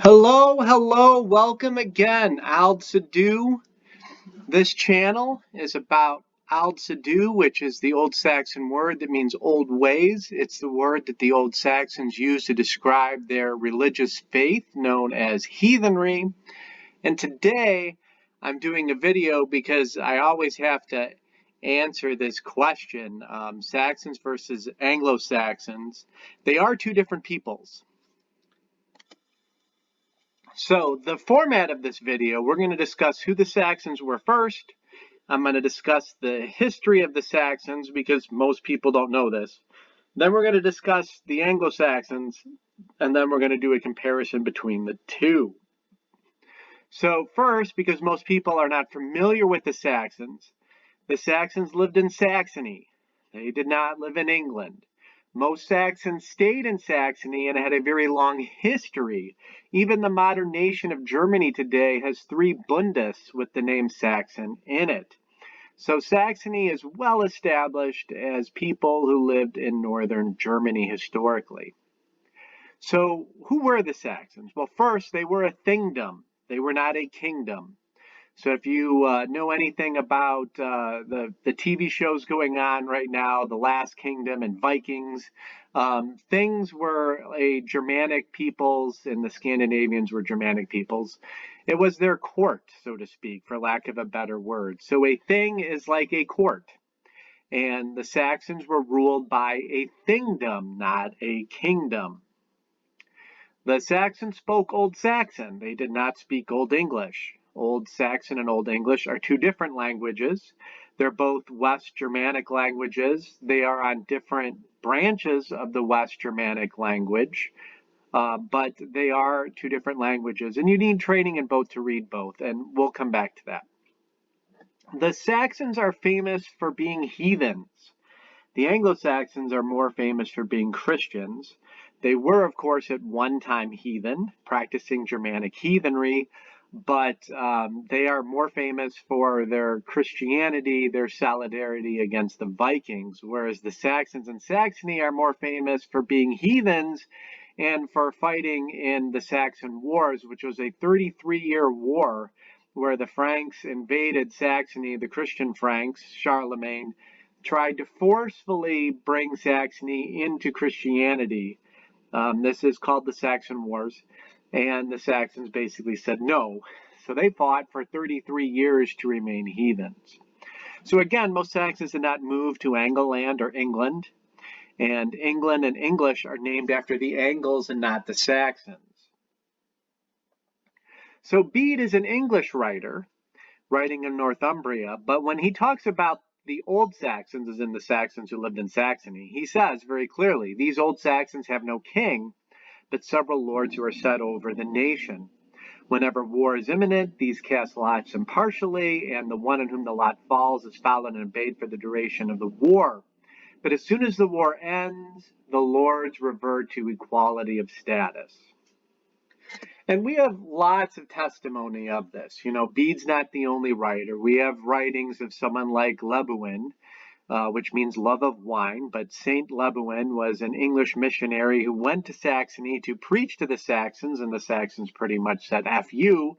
Hello, welcome again, Aldsidu. This channel is about Aldsidu, which is the Old Saxon word that means old ways. It's the word that the Old Saxons used to describe their religious faith, known as heathenry. And today, I'm doing a video because I always have to answer this question, Saxons versus Anglo-Saxons. They are two different peoples. So the format of this video, we're going to discuss who the Saxons were first. I'm going to discuss the history of the Saxons because most people don't know this. Then we're going to discuss the Anglo-Saxons, and then we're going to do a comparison between the two. So first, because most people are not familiar with the Saxons lived in Saxony. They did not live in England. Most Saxons stayed in Saxony and had a very long history. Even the modern nation of Germany today has 3 Bundes with the name Saxon in it. So Saxony is well established as people who lived in northern Germany historically. So who were the Saxons? Well, first, they were a thingdom. They were not a kingdom. So if you know anything about the TV shows going on right now, The Last Kingdom and Vikings, things were a Germanic peoples and the Scandinavians were Germanic peoples. It was their court, so to speak, for lack of a better word. So a thing is like a court. And the Saxons were ruled by a thingdom, not a kingdom. The Saxons spoke Old Saxon. They did not speak Old English. Old Saxon and Old English are two different languages. They're both West Germanic languages. They are on different branches of the West Germanic language, but they are two different languages, and you need training in both to read both, and we'll come back to that. The Saxons are famous for being heathens. The Anglo-Saxons are more famous for being Christians. They were, of course, at one time heathen, practicing Germanic heathenry, but they are more famous for their Christianity, their solidarity against the Vikings, whereas the Saxons in Saxony are more famous for being heathens and for fighting in the Saxon Wars, which was a 33-year war where the Franks invaded Saxony, the Christian Franks, Charlemagne, tried to forcefully bring Saxony into Christianity. This is called the Saxon Wars, and the Saxons basically said no. So they fought for 33 years to remain heathens. So again, most Saxons did not move to Angleland or England, and England and English are named after the Angles and not the Saxons. So Bede is an English writer, writing in Northumbria, but when he talks about the Old Saxons, as in the Saxons who lived in Saxony, he says very clearly, these Old Saxons have no king, but several lords who are set over the nation. Whenever war is imminent, these cast lots impartially, and the one on whom the lot falls is followed and obeyed for the duration of the war. But as soon as the war ends, the lords revert to equality of status. And we have lots of testimony of this. You know, Bede's not the only writer. We have writings of someone like Lebuin, which means love of wine. But Saint Lebuin was an English missionary who went to Saxony to preach to the Saxons, and the Saxons pretty much said, F you.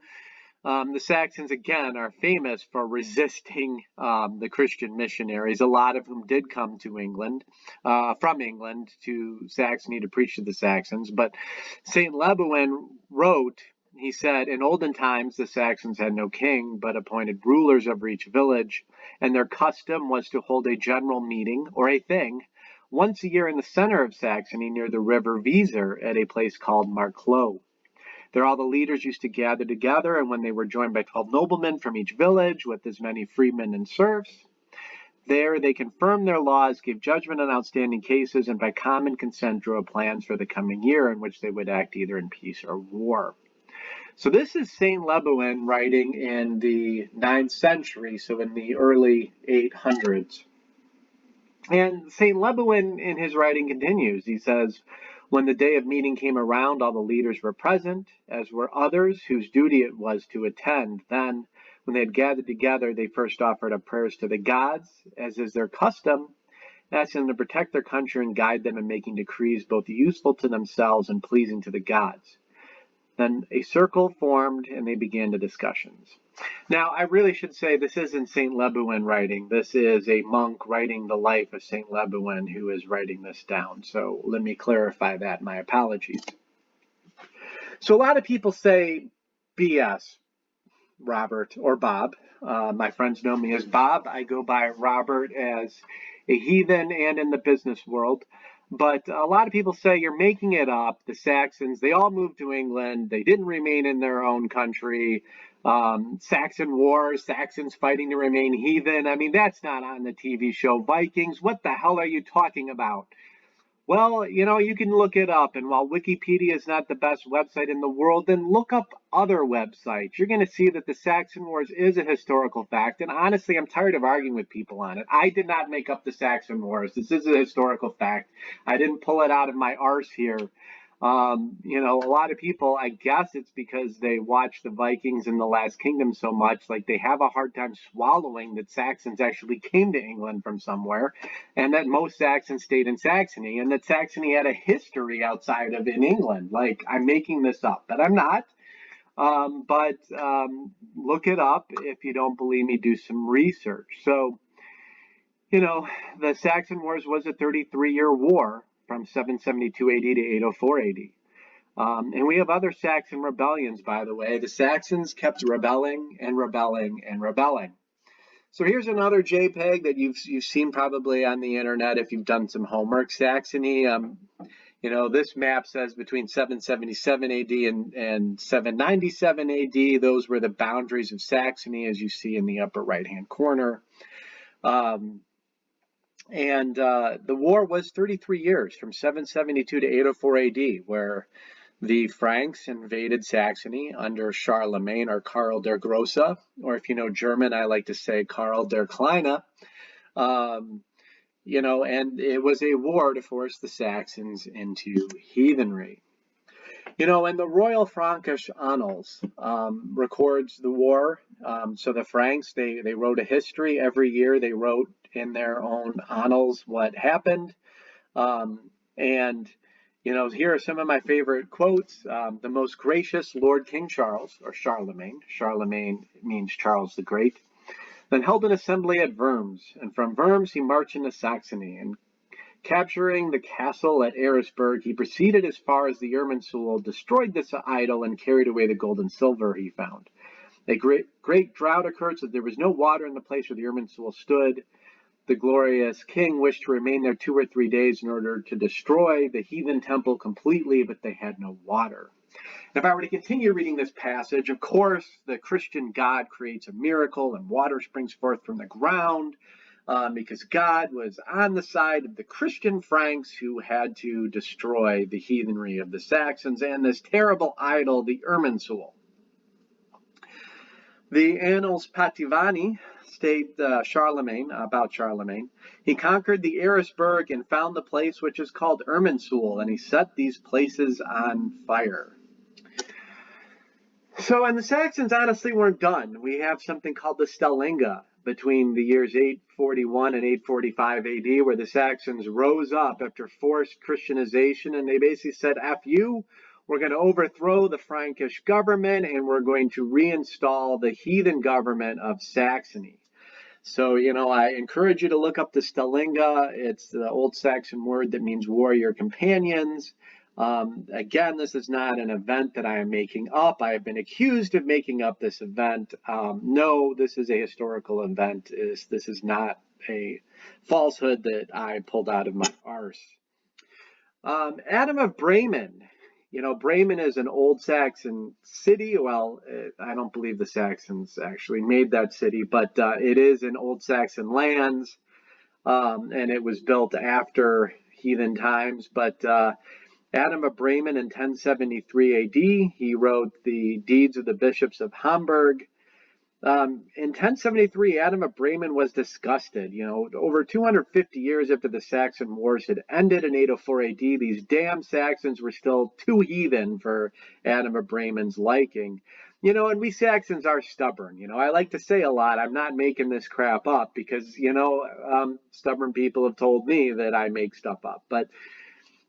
The Saxons, again, are famous for resisting the Christian missionaries, a lot of whom did come to England, from England to Saxony to preach to the Saxons. But St. Lebuin wrote, he said, in olden times the Saxons had no king, but appointed rulers over each village, and their custom was to hold a general meeting, or a thing, once a year in the center of Saxony near the river Weser at a place called Marklow. There all the leaders used to gather together, and when they were joined by 12 noblemen from each village, with as many freedmen and serfs, there they confirmed their laws, gave judgment on outstanding cases, and by common consent drew up plans for the coming year in which they would act either in peace or war. So this is St. Lebuin writing in the 9th century, so in the early 800s. And St. Lebuin in his writing continues. He says, when the day of meeting came around, all the leaders were present, as were others whose duty it was to attend. Then, when they had gathered together, they first offered up prayers to the gods, as is their custom, asking them to protect their country and guide them in making decrees both useful to themselves and pleasing to the gods. Then a circle formed and they began the discussions. Now, I really should say this isn't St. Lebuin writing. This is a monk writing the life of St. Lebuin who is writing this down. So let me clarify that. My apologies. So a lot of people say BS, Robert or Bob. My friends know me as Bob. I go by Robert as a heathen and in the business world. But a lot of people say you're making it up. The Saxons, they all moved to England. They didn't remain in their own country. Saxon wars, Saxons fighting to remain heathen. I mean, that's not on the TV show Vikings. What the hell are you talking about? Well, you can look it up. And while Wikipedia is not the best website in the world, then look up other websites. You're going to see that the Saxon Wars is a historical fact. And honestly, I'm tired of arguing with people on it. I did not make up the Saxon Wars. This is a historical fact. I didn't pull it out of my arse here. A lot of people, I guess it's because they watch the Vikings and the Last Kingdom so much, like they have a hard time swallowing that Saxons actually came to England from somewhere, and that most Saxons stayed in Saxony, and that Saxony had a history outside of in England. Like, I'm making this up, but I'm not. But look it up. If you don't believe me, do some research. So, the Saxon Wars was a 33-year war from 772 AD to 804 AD. And we have other Saxon rebellions, by the way. The Saxons kept rebelling and rebelling and rebelling. So here's another JPEG that you've seen probably on the internet if you've done some homework. Saxony, this map says between 777 AD and 797 AD. Those were the boundaries of Saxony, as you see in the upper right-hand corner. The war was 33 years, from 772 to 804 AD, where the Franks invaded Saxony under Charlemagne, or Karl der Grosse, or if you know German, I like to say Karl der Kleine. And it was a war to force the Saxons into heathenry. And the Royal Frankish Annals records the war. So the Franks, they wrote a history every year. They wrote in their own annals what happened. Here are some of my favorite quotes. The most gracious Lord King Charles, or Charlemagne. Charlemagne means Charles the Great. Then held an assembly at Worms, and from Worms he marched into Saxony, and capturing the castle at Eresburg, he proceeded as far as the Irminsul, destroyed this idol, and carried away the gold and silver he found. A great drought occurred, so there was no water in the place where the Irminsul stood. The glorious king wished to remain there 2 or 3 days in order to destroy the heathen temple completely, but they had no water. If I were to continue reading this passage, of course, the Christian God creates a miracle and water springs forth from the ground. Because God was on the side of the Christian Franks who had to destroy the heathenry of the Saxons and this terrible idol, the Irminsul. The Annals Pativani state about Charlemagne. He conquered the Eresburg and found the place which is called Irminsul, and he set these places on fire. So, and the Saxons honestly weren't done. We have something called the Stellinga between the years 841 and 845 AD, where the Saxons rose up after forced Christianization, and they basically said, F you, we're going to overthrow the Frankish government, and we're going to reinstall the heathen government of Saxony. So, I encourage you to look up the Stellinga. It's the Old Saxon word that means warrior companions. Again, this is not an event that I am making up. I have been accused of making up this event. No, this is a historical event. This is not a falsehood that I pulled out of my arse. Adam of Bremen. Bremen is an Old Saxon city. Well, I don't believe the Saxons actually made that city, but it is in Old Saxon lands, and it was built after heathen times. But Adam of Bremen in 1073 AD, he wrote the Deeds of the Bishops of Hamburg. In 1073, Adam of Bremen was disgusted. Over 250 years after the Saxon Wars had ended in 804 AD, these damn Saxons were still too heathen for Adam of Bremen's liking. And we Saxons are stubborn. I like to say a lot, I'm not making this crap up because, stubborn people have told me that I make stuff up. But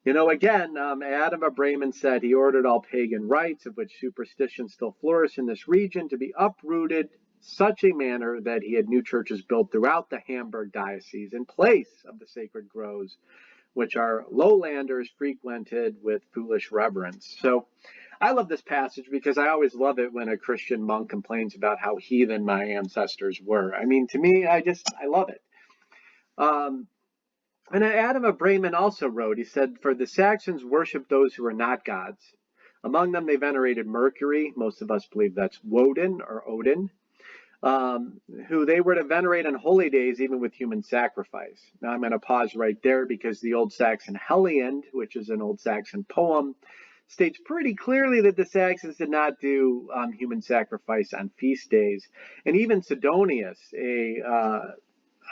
Again, Adam of Bremen said he ordered all pagan rites, of which superstition still flourished in this region, to be uprooted such a manner that he had new churches built throughout the Hamburg diocese in place of the sacred groves, which our lowlanders frequented with foolish reverence. So I love this passage because I always love it when a Christian monk complains about how heathen my ancestors were. I mean, to me, I love it. And Adam of Bremen also wrote, he said, for the Saxons worshiped those who were not gods. Among them, they venerated Mercury. Most of us believe that's Woden or Odin, who they were to venerate on holy days, even with human sacrifice. Now, I'm going to pause right there because the Old Saxon Heliand, which is an Old Saxon poem, states pretty clearly that the Saxons did not do human sacrifice on feast days. And even Sidonius,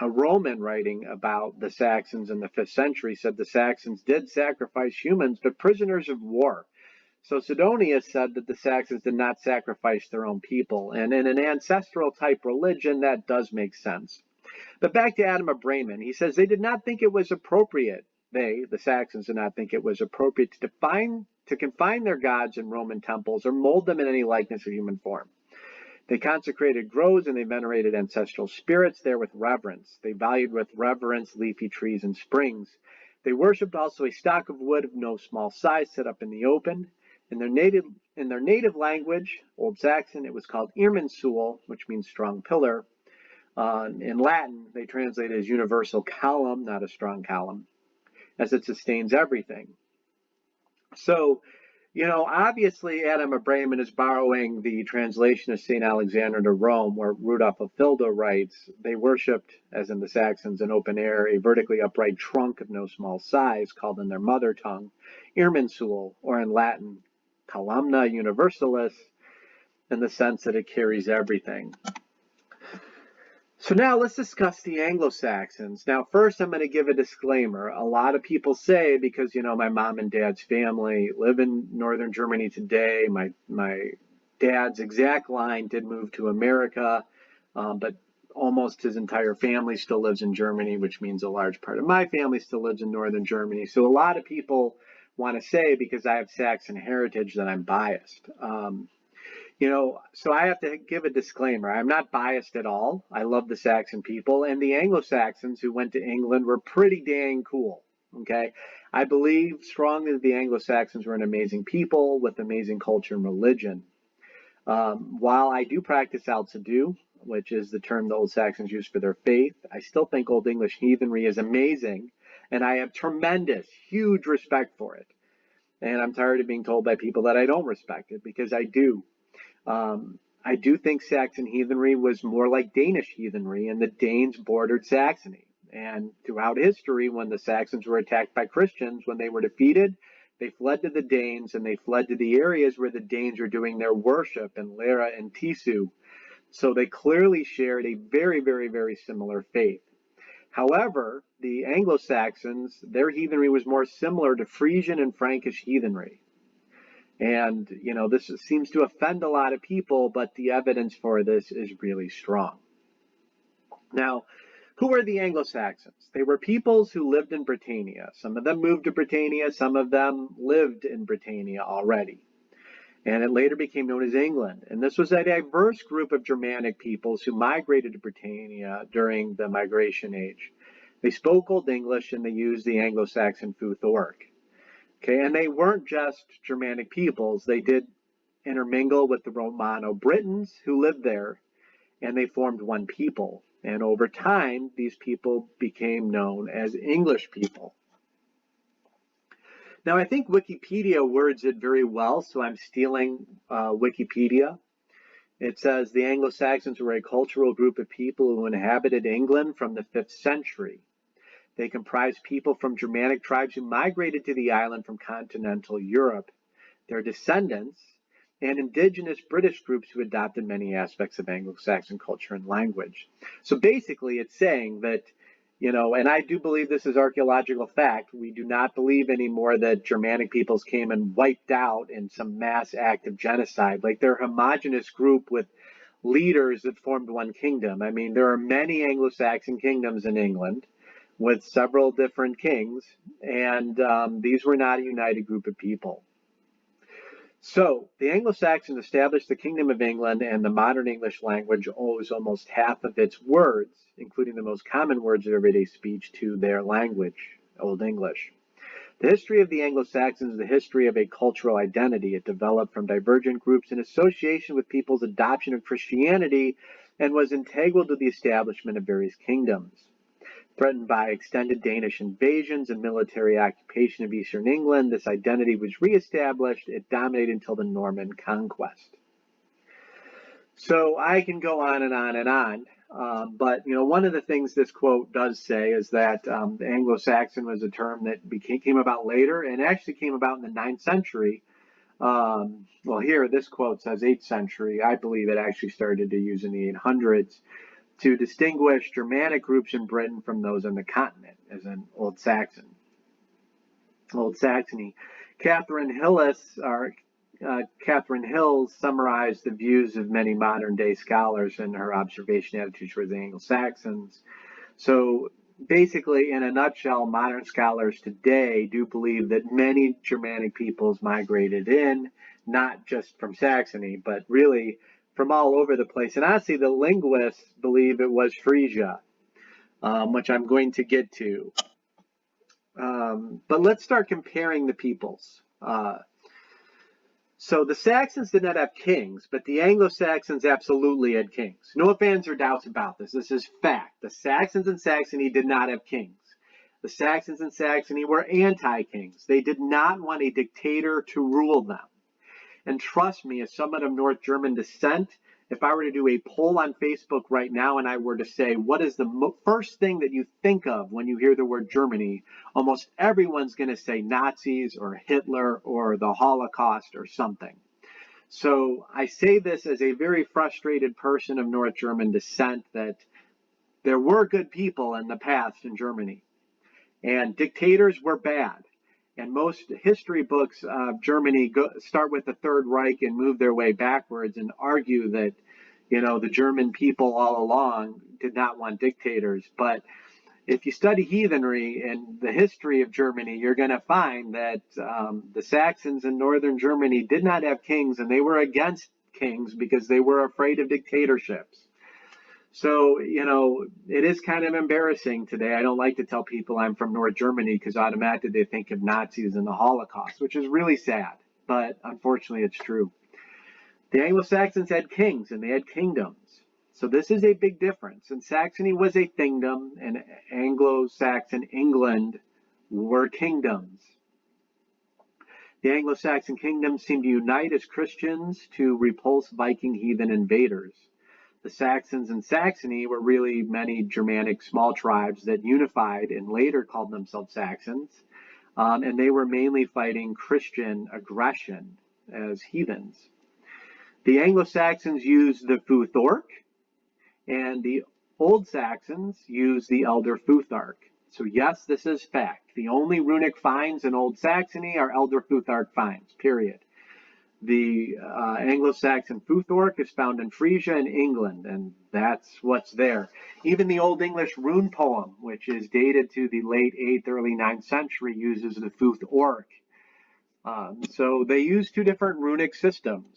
a Roman writing about the Saxons in the 5th century, said the Saxons did sacrifice humans, but prisoners of war. So Sidonius said that the Saxons did not sacrifice their own people. And in an ancestral type religion, that does make sense. But back to Adam of Bremen, he says they did not think it was appropriate. The Saxons, did not think it was appropriate to confine their gods in Roman temples or mold them in any likeness of human form. They consecrated groves and they venerated ancestral spirits there with reverence. They valued with reverence leafy trees and springs. They worshipped also a stock of wood of no small size set up in the open. In their native language, Old Saxon, it was called Irminsul, which means strong pillar. In Latin, they translate it as universal column, not a strong column, as it sustains everything. So, obviously Adam of Bremen is borrowing the translation of St. Alexander to Rome, where Rudolf of Fildo writes, they worshipped, as in the Saxons, in open air, a vertically upright trunk of no small size, called in their mother tongue Irminsul, or in Latin, columna universalis, in the sense that it carries everything. So now let's discuss the Anglo-Saxons. Now, first, I'm going to give a disclaimer. A lot of people say, because, my mom and dad's family live in northern Germany today, my dad's exact line did move to America, but almost his entire family still lives in Germany, which means a large part of my family still lives in northern Germany. So a lot of people want to say, because I have Saxon heritage, that I'm biased. So I have to give a disclaimer. I'm not biased at all. I love the Saxon people, and the Anglo-Saxons who went to England were pretty dang cool. Okay, I believe strongly that the Anglo-Saxons were an amazing people with amazing culture and religion. While I do practice Aldsidu, which is the term the Old Saxons used for their faith, I still think Old English heathenry is amazing, and I have tremendous, huge respect for it. And I'm tired of being told by people that I don't respect it, because I do. I do think Saxon heathenry was more like Danish heathenry, and the Danes bordered Saxony. And throughout history, when the Saxons were attacked by Christians, when they were defeated, they fled to the Danes, and they fled to the areas where the Danes were doing their worship in Lera and Tisu. So they clearly shared a very, very, very similar faith. However, the Anglo-Saxons, their heathenry was more similar to Frisian and Frankish heathenry. And, this seems to offend a lot of people, but the evidence for this is really strong. Now, who were the Anglo-Saxons? They were peoples who lived in Britannia. Some of them moved to Britannia, some of them lived in Britannia already. And it later became known as England. And this was a diverse group of Germanic peoples who migrated to Britannia during the Migration Age. They spoke Old English and they used the Anglo-Saxon Futhorc. Okay, and they weren't just Germanic peoples. They did intermingle with the Romano-Britons who lived there, and they formed one people. And over time, these people became known as English people. Now, I think Wikipedia words it very well, so I'm stealing Wikipedia. It says the Anglo-Saxons were a cultural group of people who inhabited England from the 5th century. They comprised people from Germanic tribes who migrated to the island from continental Europe, their descendants, and indigenous British groups who adopted many aspects of Anglo-Saxon culture and language. So basically it's saying that, and I do believe this is archaeological fact, we do not believe anymore that Germanic peoples came and wiped out in some mass act of genocide. Like, they're a homogenous group with leaders that formed one kingdom. I mean, there are many Anglo-Saxon kingdoms in England. with several different kings, and these were not a united group of people. So the Anglo-Saxons established the Kingdom of England, and the modern English language owes almost half of its words, including the most common words of everyday speech, to their language, Old English. The history of the Anglo-Saxons is the history of a cultural identity. It developed from divergent groups in association with people's adoption of Christianity and was integral to the establishment of various kingdoms. Threatened by extended Danish invasions and military occupation of eastern England, this identity was reestablished. It dominated until the Norman conquest. So I can go on and on and on. But one of the things this quote does say is that the Anglo-Saxon was a term that came about later, and actually came about in the 9th century. Well, here this quote says 8th century. I believe it actually started to use in the 800s to distinguish Germanic groups in Britain from those on the continent, as in Old Saxony. Catherine Hills summarized the views of many modern-day scholars in her observation attitude towards the Anglo-Saxons. So basically, in a nutshell, modern scholars today do believe that many Germanic peoples migrated in, not just from Saxony, but really from all over the place. And honestly, the linguists believe it was Frisia, which I'm going to get to. But let's start comparing the peoples. So the Saxons did not have kings, but the Anglo-Saxons absolutely had kings. No ifs, ands, or doubts about this. This is fact. The Saxons in Saxony did not have kings. The Saxons in Saxony were anti-kings. They did not want a dictator to rule them. And trust me, as someone of North German descent, if I were to do a poll on Facebook right now and I were to say, what is the first thing that you think of when you hear the word Germany, almost everyone's going to say Nazis or Hitler or the Holocaust or something. So I say this as a very frustrated person of North German descent, that there were good people in the past in Germany, and dictators were bad. And most history books of Germany start with the Third Reich and move their way backwards and argue that, the German people all along did not want dictators. But if you study heathenry and the history of Germany, you're going to find that the Saxons in northern Germany did not have kings, and they were against kings because they were afraid of dictatorships. So, it is kind of embarrassing today. I don't like to tell people I'm from North Germany because automatically they think of Nazis and the Holocaust, which is really sad. But unfortunately, it's true. The Anglo-Saxons had kings and they had kingdoms. So this is a big difference. And Saxony was a kingdom, and Anglo-Saxon England were kingdoms. The Anglo-Saxon kingdoms seemed to unite as Christians to repulse Viking heathen invaders. The Saxons in Saxony were really many Germanic small tribes that unified and later called themselves Saxons, and they were mainly fighting Christian aggression as heathens. The Anglo-Saxons used the Futhorc, and the Old Saxons used the Elder Futhark. So yes, this is fact. The only runic finds in Old Saxony are Elder Futhark finds, period. The Anglo-Saxon Futhorc is found in Frisia in England, and that's what's there. Even the Old English rune poem, which is dated to the late 8th, early 9th century, uses the Futhorc. So they use two different runic systems.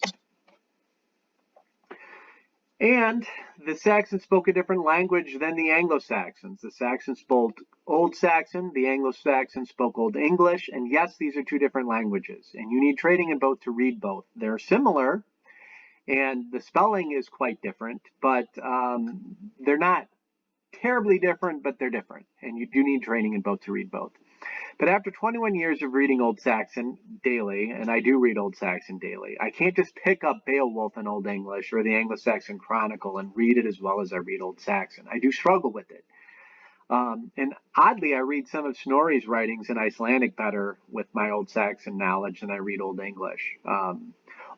And the Saxons spoke a different language than the Anglo-Saxons. The Saxons spoke Old Saxon, the Anglo-Saxons spoke Old English, and yes, these are two different languages, and you need training in both to read both. They're similar, and the spelling is quite different, but they're not terribly different, but they're different, and you do need training in both to read both. But after 21 years of reading Old Saxon daily, and I do read Old Saxon daily, I can't just pick up Beowulf in Old English or the Anglo-Saxon Chronicle and read it as well as I read Old Saxon. I do struggle with it. And oddly, I read some of Snorri's writings in Icelandic better with my Old Saxon knowledge than I read Old English.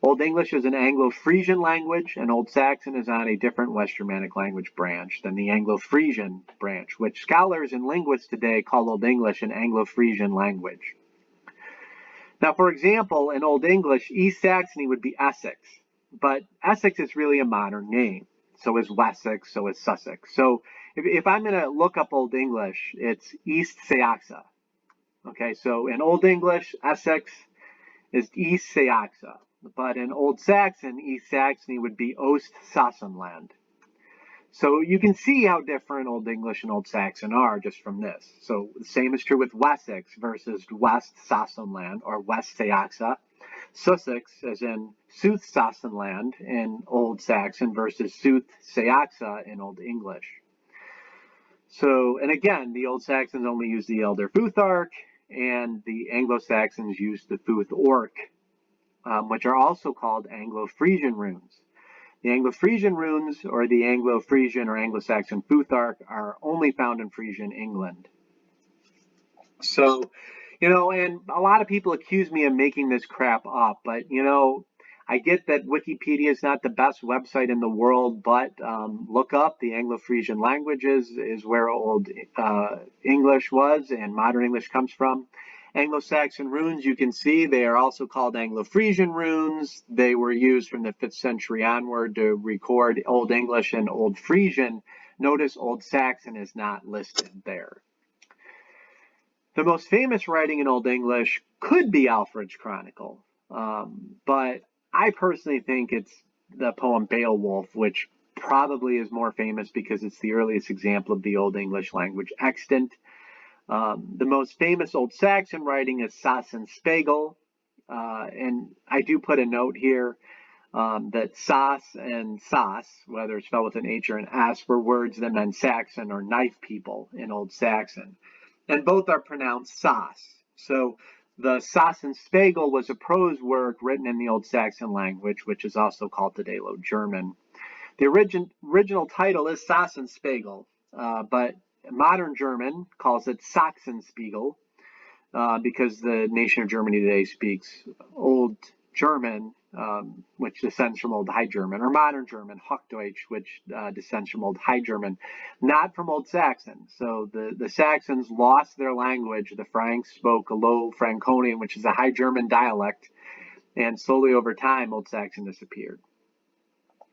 Old English is an Anglo-Frisian language, and Old Saxon is on a different West Germanic language branch than the Anglo-Frisian branch, which scholars and linguists today call Old English an Anglo-Frisian language. Now, for example, in Old English, East Saxony would be Essex, but Essex is really a modern name. So is Wessex, so is Sussex. So if I'm going to look up Old English, it's East Saxon. Okay, so in Old English, Essex is East Saxon, but in Old Saxon, East Saxony would be Ost-Sachsenland. So you can see how different Old English and Old Saxon are just from this. So the same is true with Wessex versus West Sachsenland or West Saxa. Sussex, as in Sooth Sachsenland in Old Saxon versus Sooth Saxa in Old English. So, and again, the Old Saxons only used the Elder Futhark, and the Anglo-Saxons used the Futh Orc, which are also called Anglo-Frisian runes. The Anglo-Frisian runes, or the Anglo-Frisian or Anglo-Saxon Futhark, are only found in Frisian England. So, and a lot of people accuse me of making this crap up, but, I get that Wikipedia is not the best website in the world, but look up the Anglo-Frisian languages is where Old English was and Modern English comes from. Anglo-Saxon runes, you can see, they are also called Anglo-Frisian runes. They were used from the 5th century onward to record Old English and Old Frisian. Notice Old Saxon is not listed there. The most famous writing in Old English could be Alfred's Chronicle, but I personally think it's the poem Beowulf, which probably is more famous because it's the earliest example of the Old English language extant. The most famous Old Saxon writing is Sassen Spiegel, and I do put a note here that Sas and Sas, whether it's spelled with an H or an S, were words that meant Saxon or knife people in Old Saxon, and both are pronounced Sas. So the Sassen Spiegel was a prose work written in the Old Saxon language, which is also called today Low German. The original title is Sassen Spiegel, but modern German calls it Sachsenspiegel because the nation of Germany today speaks Old German, which descends from Old High German, or modern German, Hochdeutsch, which descends from Old High German, not from Old Saxon. So the Saxons lost their language. The Franks spoke a Low Franconian, which is a High German dialect, and slowly over time, Old Saxon disappeared.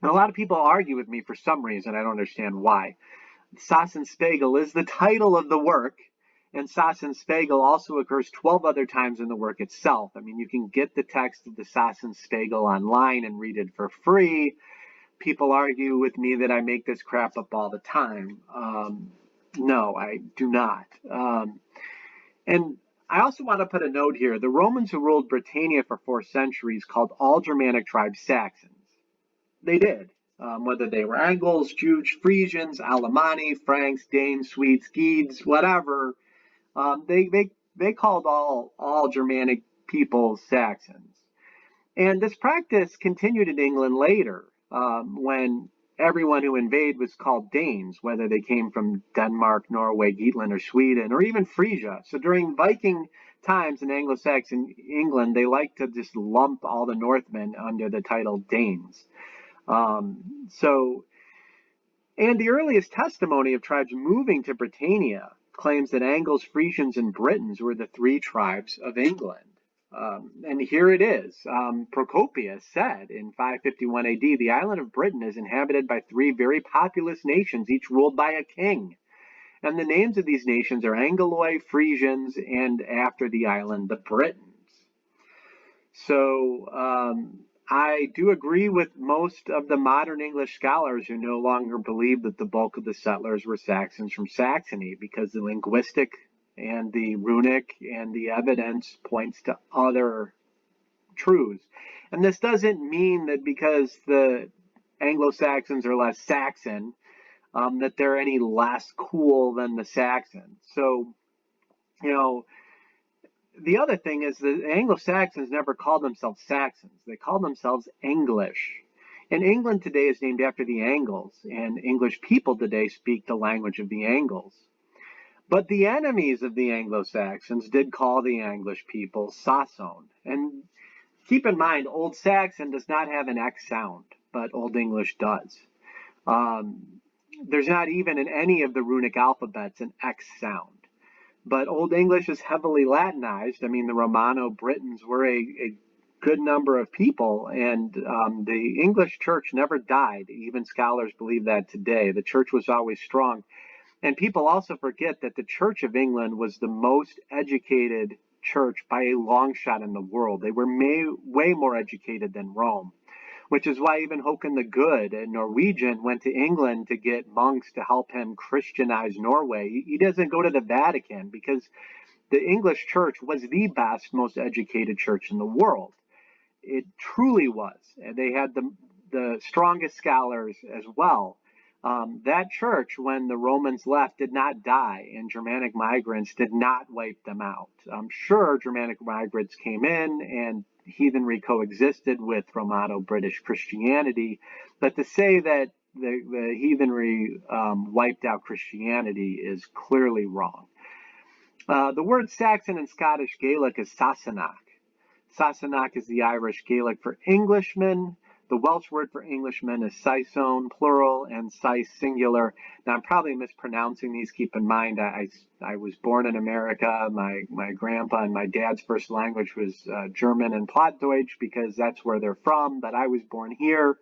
And a lot of people argue with me for some reason. I don't understand why. Sassen Spiegel is the title of the work, and Sassen Spiegel also occurs 12 other times in the work itself. I mean, you can get the text of the Sassen Spiegel online and read it for free. People argue with me that I make this crap up all the time. No, I do not. And I also want to put a note here. The Romans who ruled Britannia for 4 centuries called all Germanic tribes Saxons. They did. Whether they were Angles, Jews, Frisians, Alemanni, Franks, Danes, Swedes, Geats, whatever, they called all Germanic people Saxons. And this practice continued in England later, when everyone who invaded was called Danes, whether they came from Denmark, Norway, Geatland, or Sweden, or even Frisia. So during Viking times in Anglo-Saxon England, they liked to just lump all the Northmen under the title Danes. And the earliest testimony of tribes moving to Britannia claims that Angles, Frisians, and Britons were the 3 tribes of England. And here it is. Procopius said in 551 AD, the island of Britain is inhabited by 3 very populous nations, each ruled by a king. And the names of these nations are Angoloi, Frisians, and after the island, the Britons. So I do agree with most of the modern English scholars who no longer believe that the bulk of the settlers were Saxons from Saxony, because the linguistic and the runic and the evidence points to other truths. And this doesn't mean that because the Anglo-Saxons are less Saxon, that they're any less cool than the Saxons. So, the other thing is the Anglo-Saxons never called themselves Saxons. They called themselves English. And England today is named after the Angles, and English people today speak the language of the Angles. But the enemies of the Anglo-Saxons did call the English people Sason. And keep in mind, Old Saxon does not have an X sound, but Old English does. There's not even in any of the runic alphabets an X sound. But Old English is heavily Latinized. I mean, the Romano-Britons were a good number of people, and the English church never died. Even scholars believe that today. The church was always strong. And people also forget that the Church of England was the most educated church by a long shot in the world. They were way more educated than Rome, which is why even Håkon the Good, a Norwegian, went to England to get monks to help him Christianize Norway. He doesn't go to the Vatican because the English church was the best, most educated church in the world. It truly was. And they had the strongest scholars as well. That church, when the Romans left, did not die, and Germanic migrants did not wipe them out. I'm sure Germanic migrants came in and heathenry coexisted with Romano-British Christianity, but to say that the heathenry wiped out Christianity is clearly wrong. The word Saxon in Scottish Gaelic is Sassenach. Sassenach is the Irish Gaelic for Englishman. The Welsh word for Englishman is Saeson, plural, and Sais, singular. Now, I'm probably mispronouncing these. Keep in mind, I was born in America. My grandpa and my dad's first language was German and Plattdeutsch because that's where they're from, but I was born here.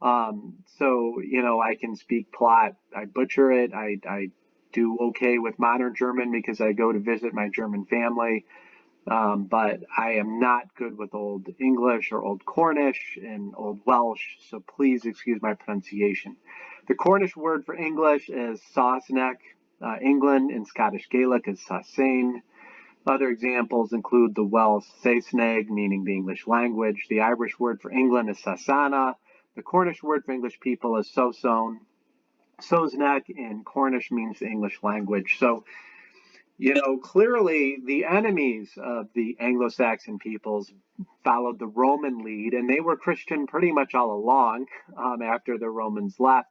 So, I can speak Platt. I butcher it. I do okay with modern German because I go to visit my German family. But I am not good with Old English or Old Cornish and Old Welsh, so please excuse my pronunciation. The Cornish word for English is Saesneg. England in Scottish Gaelic is Saesane. Other examples include the Welsh Saesneg, meaning the English language. The Irish word for England is Sasana. The Cornish word for English people is Soson. Sosneg in Cornish means the English language. So, clearly the enemies of the Anglo-Saxon peoples followed the Roman lead, and they were Christian pretty much all along after the Romans left.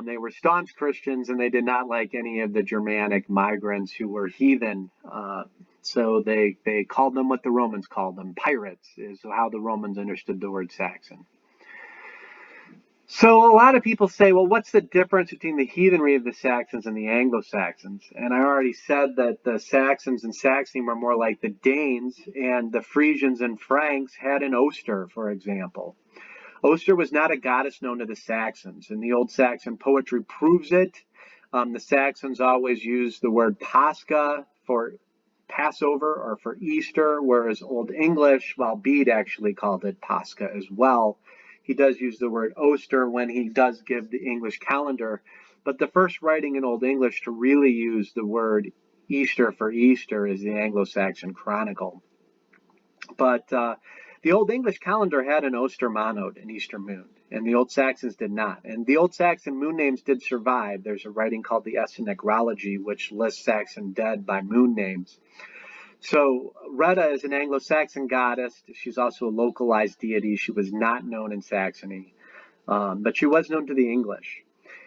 They were staunch Christians, and they did not like any of the Germanic migrants who were heathen. So they called them what the Romans called them. Pirates is how the Romans understood the word Saxon. So a lot of people say, well, what's the difference between the heathenry of the Saxons and the Anglo-Saxons? And I already said that the Saxons and Saxony were more like the Danes, and the Frisians and Franks had an Oster, for example. Oster was not a goddess known to the Saxons, and the Old Saxon poetry proves it. The Saxons always used the word Pascha for Passover or for Easter, whereas Old English, while Bede actually called it Pascha as well, he does use the word Oster when he does give the English calendar. But the first writing in Old English to really use the word Easter for Easter is the Anglo-Saxon Chronicle. But the Old English calendar had an Oster monad, an Easter moon, and the Old Saxons did not. And the Old Saxon moon names did survive. There's a writing called the Essenegrology, which lists Saxon dead by moon names. So Rheta is an Anglo-Saxon goddess. She's also a localized deity. She was not known in Saxony, but she was known to the English.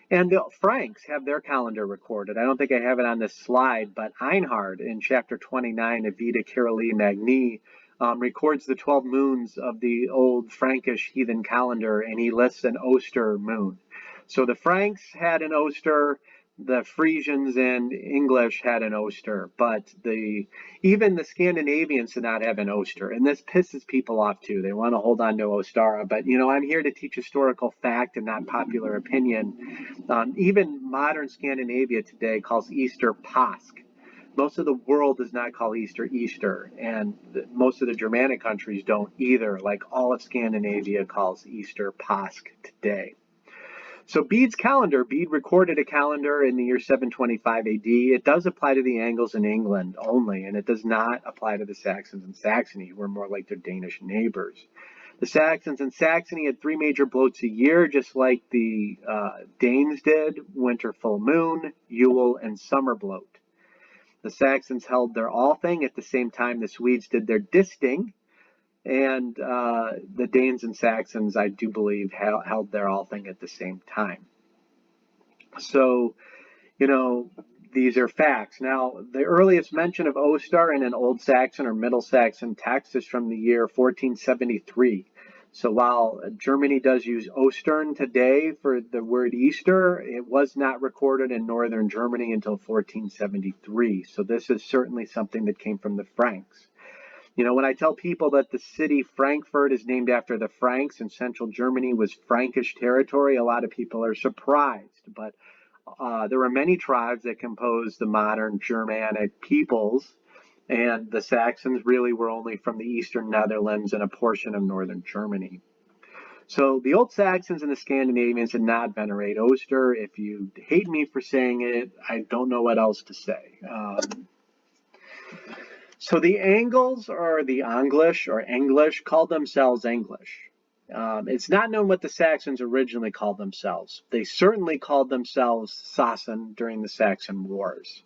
And the Franks have their calendar recorded. I don't think I have it on this slide, but Einhard in chapter 29 of Vita Caroli Magni records the 12 moons of the old Frankish heathen calendar, and he lists an Oster moon. So the Franks had an Oster, the Frisians and English had an Oster, but even the Scandinavians did not have an Oster, and this pisses people off too. They want to hold on to Ostara, but I'm here to teach historical fact and not popular opinion. Even modern Scandinavia today calls Easter Påsk. Most of the world does not call Easter Easter, and most of the Germanic countries don't either. Like all of Scandinavia calls Easter Påsk today. So Bede's calendar, Bede recorded a calendar in the year 725 AD. It does apply to the Angles in England only, and it does not apply to the Saxons in Saxony, who are more like their Danish neighbors. The Saxons in Saxony had 3 major bloats a year, just like the Danes did: winter full moon, Yule, and summer bloat. The Saxons held their Althing at the same time the Swedes did their Disting, and the Danes and Saxons, I do believe, held their Althing at the same time. So, these are facts. Now, the earliest mention of Oster in an Old Saxon or Middle Saxon text is from the year 1473. So while Germany does use Ostern today for the word Easter, it was not recorded in northern Germany until 1473. So this is certainly something that came from the Franks. When I tell people that the city Frankfurt is named after the Franks and central Germany was Frankish territory, a lot of people are surprised. But There were many tribes that composed the modern Germanic peoples, and the Saxons really were only from the eastern Netherlands and a portion of northern Germany. So the Old Saxons and the Scandinavians did not venerate Oster. If you hate me for saying it, I don't know what else to say. So the Angles, or the English or English, called themselves English. It's not known what the Saxons originally called themselves. They certainly called themselves Saxon during the Saxon Wars.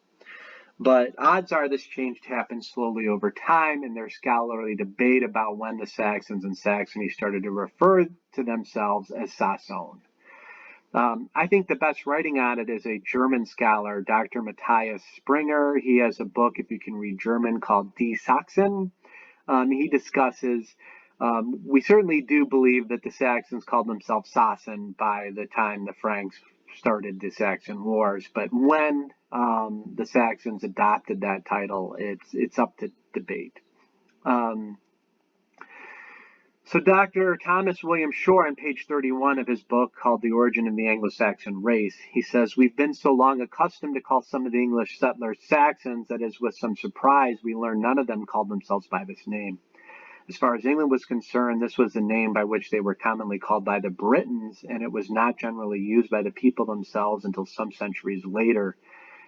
But odds are this change happened slowly over time, and there's scholarly debate about when the Saxons and Saxony started to refer to themselves as Saxon. I think the best writing on it is a German scholar, Dr. Matthias Springer. He has a book, if you can read German, called Die Sachsen. He discusses, we certainly do believe that the Saxons called themselves Saxon by the time the Franks started the Saxon Wars, but when the Saxons adopted that title, it's up to debate. So Dr. Thomas William Shore, on page 31 of his book called The Origin of the Anglo-Saxon Race, he says, "We've been so long accustomed to call some of the English settlers Saxons that is with some surprise we learn none of them called themselves by this name. As far as England was concerned, this was the name by which they were commonly called by the Britons, and it was not generally used by the people themselves until some centuries later.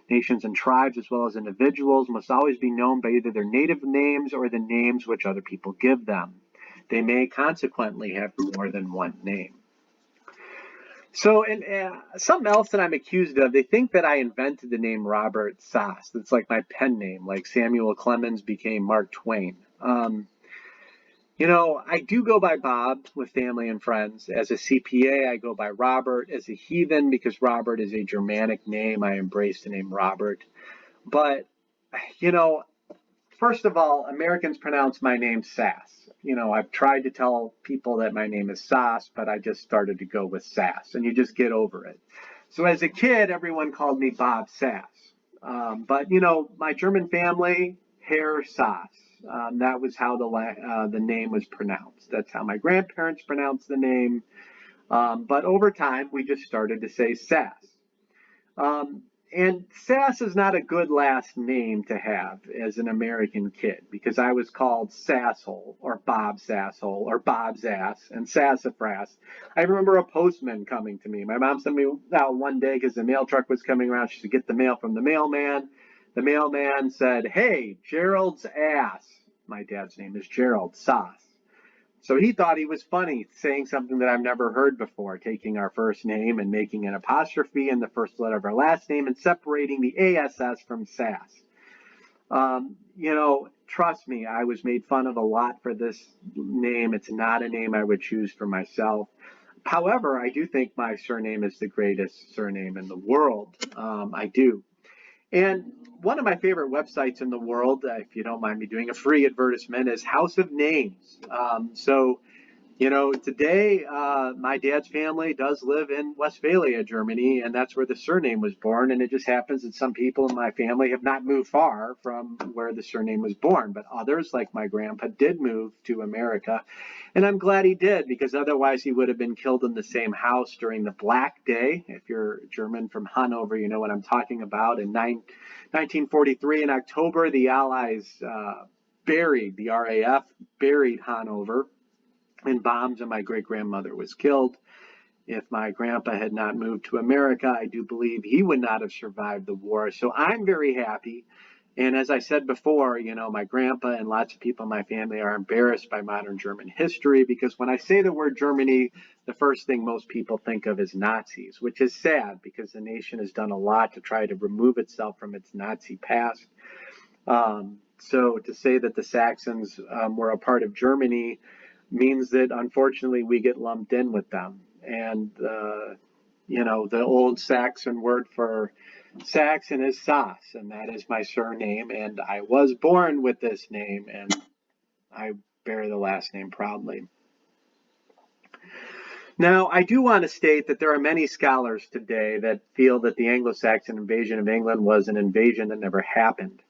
Nations and tribes, as well as individuals, must always be known by either their native names or the names which other people give them. They may consequently have more than one name." So, and something else that I'm accused of, they think that I invented the name Robert Sass. That's like my pen name, like Samuel Clemens became Mark Twain. I do go by Bob with family and friends. As a CPA, I go by Robert. As a heathen, because Robert is a Germanic name, I embrace the name Robert. But, first of all, Americans pronounce my name Sass. I've tried to tell people that my name is Sass, but I just started to go with Sass, and you just get over it. So as a kid, everyone called me Bob Sass. But my German family, Herr Sass. That was how the name was pronounced. That's how my grandparents pronounced the name. But over time, we just started to say Sass. And Sass is not a good last name to have as an American kid, because I was called Sasshole or Bob Sasshole or Bob's Ass and Sassafras. I remember a postman coming to me. My mom sent me out one day because the mail truck was coming around. She said, "Get the mail from the mailman." The mailman said, "Hey, Gerald's ass." My dad's name is Gerald Sass. So he thought he was funny, saying something that I've never heard before, taking our first name and making an apostrophe in the first letter of our last name and separating the ASS from SAS. Trust me, I was made fun of a lot for this name. It's not a name I would choose for myself. However, I do think my surname is the greatest surname in the world. I do. And one of my favorite websites in the world, if you don't mind me doing a free advertisement, is House of Names. Today my dad's family does live in Westphalia, Germany, and that's where the surname was born. And it just happens that some people in my family have not moved far from where the surname was born, but others, like my grandpa, did move to America. And I'm glad he did, because otherwise he would have been killed in the same house during the Black Day. If you're German from Hanover, you know what I'm talking about. In 1943, in October, the Allies the RAF buried Hanover in bombs, and my great-grandmother was killed. If my grandpa had not moved to America, I do believe he would not have survived the war. So I'm very happy. And as I said before, my grandpa and lots of people in my family are embarrassed by modern German history, because when I say the word Germany, the first thing most people think of is Nazis, which is sad, because the nation has done a lot to try to remove itself from its Nazi past. So to say that the Saxons were a part of Germany means that, unfortunately, we get lumped in with them. And, the old Saxon word for Saxon is Sass, and that is my surname. And I was born with this name, and I bear the last name proudly. Now, I do want to state that there are many scholars today that feel that the Anglo-Saxon invasion of England was an invasion that never happened.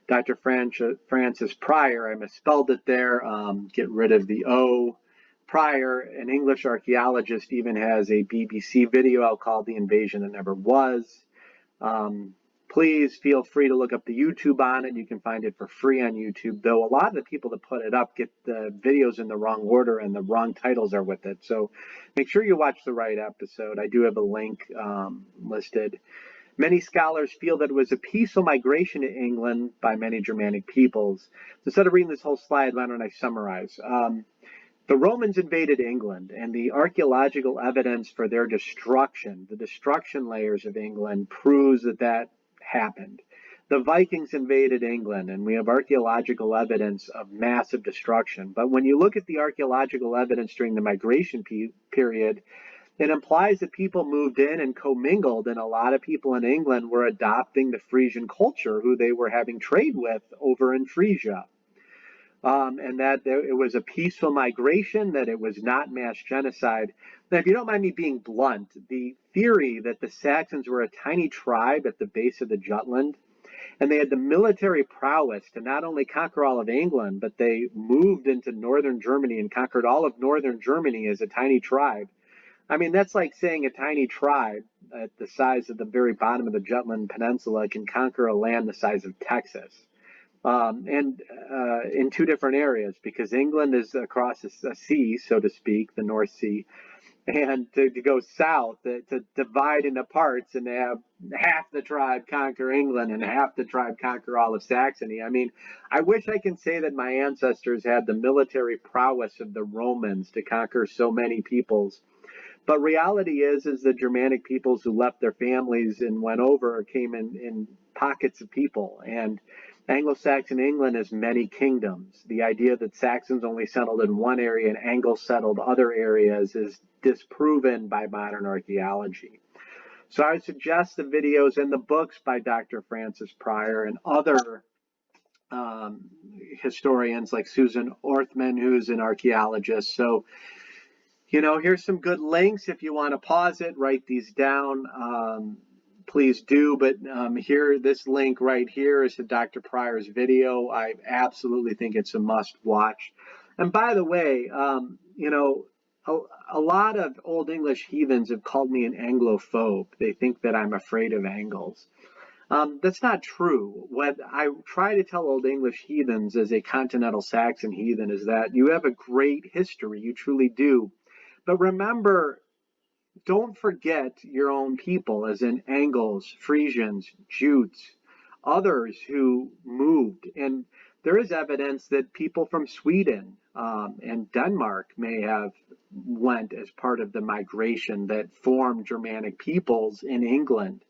Dr. Francis Pryor, I misspelled it there, get rid of the O. Pryor, an English archaeologist, even has a BBC video out called The Invasion That Never Was. Please feel free to look up the YouTube on it. You can find it for free on YouTube, though a lot of the people that put it up get the videos in the wrong order and the wrong titles are with it. So make sure you watch the right episode. I do have a link listed. Many scholars feel that it was a peaceful migration to England by many Germanic peoples. So instead of reading this whole slide, why don't I summarize? The Romans invaded England, and the archaeological evidence for their destruction, the destruction layers of England, proves that that happened. The Vikings invaded England, and we have archaeological evidence of massive destruction. But when you look at the archaeological evidence during the migration period, it implies that people moved in and commingled, and a lot of people in England were adopting the Frisian culture, who they were having trade with over in Frisia. And that it was a peaceful migration, that it was not mass genocide. Now, if you don't mind me being blunt, the theory that the Saxons were a tiny tribe at the base of the Jutland, and they had the military prowess to not only conquer all of England, but they moved into northern Germany and conquered all of northern Germany as a tiny tribe. I mean, that's like saying a tiny tribe at the size of the very bottom of the Jutland Peninsula can conquer a land the size of Texas. And in two different areas, because England is across a sea, so to speak, the North Sea, and to go south, to divide into parts and to have half the tribe conquer England and half the tribe conquer all of Saxony. I mean, I wish I can say that my ancestors had the military prowess of the Romans to conquer so many peoples. But reality is the Germanic peoples who left their families and went over came in pockets of people. And Anglo-Saxon England is many kingdoms. The idea that Saxons only settled in one area and Angles settled other areas is disproven by modern archaeology. So I would suggest the videos and the books by Dr. Francis Pryor and other historians like Susan Orthman, who's an archaeologist. So, you know, here's some good links. If you want to pause it, write these down. Please do, but here, this link right here is to Dr. Pryor's video. I absolutely think it's a must watch. And by the way, you know, a lot of Old English heathens have called me an Anglophobe. They think that I'm afraid of Angles. That's not true. What I try to tell Old English heathens as a continental Saxon heathen is that you have a great history, you truly do. But remember, don't forget your own people, as in Angles, Frisians, Jutes, others who moved. And there is evidence that people from Sweden and Denmark may have went as part of the migration that formed Germanic peoples in England.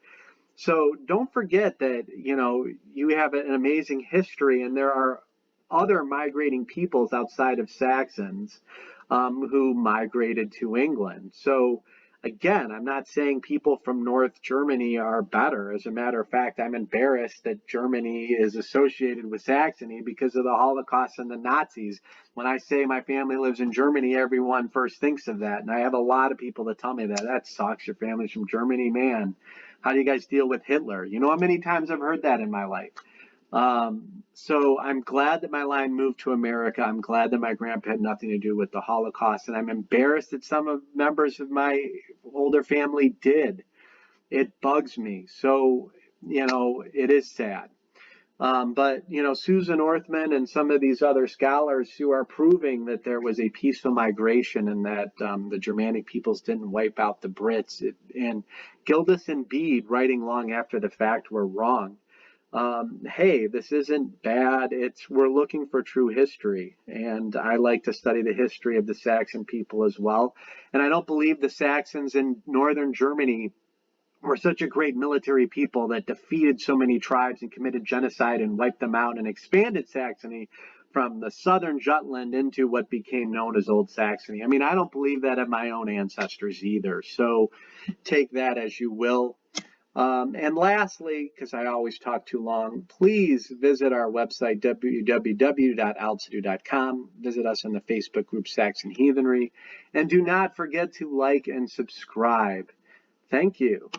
So don't forget that, you know, you have an amazing history, and there are other migrating peoples outside of Saxons who migrated to England. So again, I'm not saying people from North Germany are better. As a matter of fact, I'm embarrassed that Germany is associated with Saxony because of the Holocaust and the Nazis. When I say my family lives in Germany, everyone first thinks of that. And I have a lot of people that tell me that. That sucks. Your family's from Germany, man. How do you guys deal with Hitler? You know how many times I've heard that in my life? So I'm glad that my line moved to America. I'm glad that my grandpa had nothing to do with the Holocaust, and I'm embarrassed that some of members of my older family did. It bugs me. So, you know, it is sad. But, you know, Susan Orthman and some of these other scholars who are proving that there was a peaceful migration and that the Germanic peoples didn't wipe out the Brits, and Gildas and Bede writing long after the fact were wrong. Hey, this isn't bad. We're looking for true history, and I like to study the history of the Saxon people as well. And I don't believe the Saxons in northern Germany were such a great military people that defeated so many tribes and committed genocide and wiped them out and expanded Saxony from the southern Jutland into what became known as Old Saxony. I mean, I don't believe that of my own ancestors either. So take that as you will. And lastly, because I always talk too long, please visit our website, www.aldsidu.com. Visit us on the Facebook group Saxon Heathenry. And do not forget to like and subscribe. Thank you.